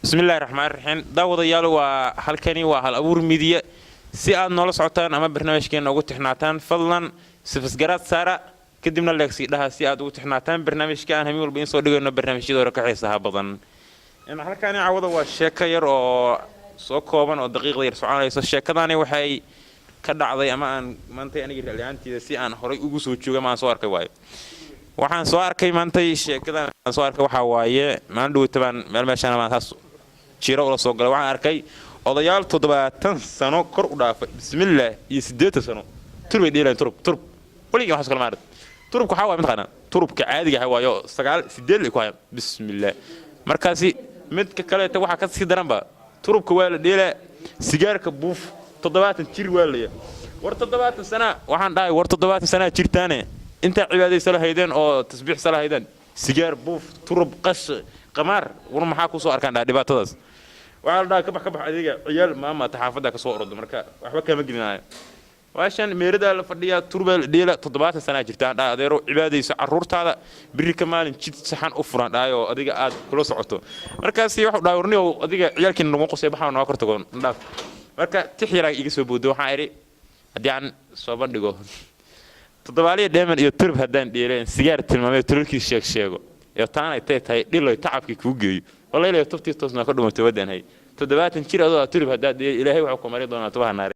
بسم الله الرحمن الرحيم داود يالو وهالكني وهالأبور ميديا سي نولا سعوتان أما برنامج كنا وقت إحناتان فضلا سفسجرات سارة كدمنا لك سي لها سي وقت إحناتان برنامج كان هم يقولون صدقوا إنه برنامج يدور كحيسها بضن إن هالكني عوض والشكاير أو سوكوبان أو دقيق غير سؤال يسوى الشكاير وحي كذا عضي أما منطقة أنا قلت اللي أنت سي أنا هري أجوس وتشوفه ما صار كواي waxaan soo arkay maantay sheekada soo arkay waxa waaye maan dhawtaan meel meeshaan ma taas jiro oo soo galay waxaan arkay odayaal 70 sano kor u dhaafay bismillaah iyo 8 sano turbay dheelaan turb waliga waxa kala maarad turbku waxa waa mid qana turbka caadiga ah waayo 8 ku hayaan bismillaah markaasi mid ka kale waxa ka sii daranba turbka waa la dheelaa sigaarka buuf 70 jir waa la war 70 sano waxaan dhahay war 70 sano jirtaane انت عبادي سلاهيدن او تسبيح سلاهيدن سيجار بوف ترب قش قمار ورما حا كو سو arkaan dhibaatadaas waxa la kabax adiga ciyaal maama taxaafada ka soo ordo marka waxba kama gelinayo waashan meerada la fadhiya turbal dheela 7 sano jirtaan adeero cibaadaysa caruurtaada biri ka maalin jid saxan u furan dhaayo adiga aad kula socoto markaas wax dhaawrniyo adiga ciyaalkiina lagu qosay baxaa noo kortagoon dhaaf marka tixyara iga soo boodo waxaan iri hadii aan soo bandhigo toddobaaliye dheeman iyo turb hadaan dheeleen sigaar tilmaamay turkii sheego iyo taan ay tahay dhilay tacabkii ku geeyo wallahi tuftii toosna ka dhumatay wadan hay 70 jir adoo turb hadaa ilaahay wuxuu ku maray doonaa tubaha naar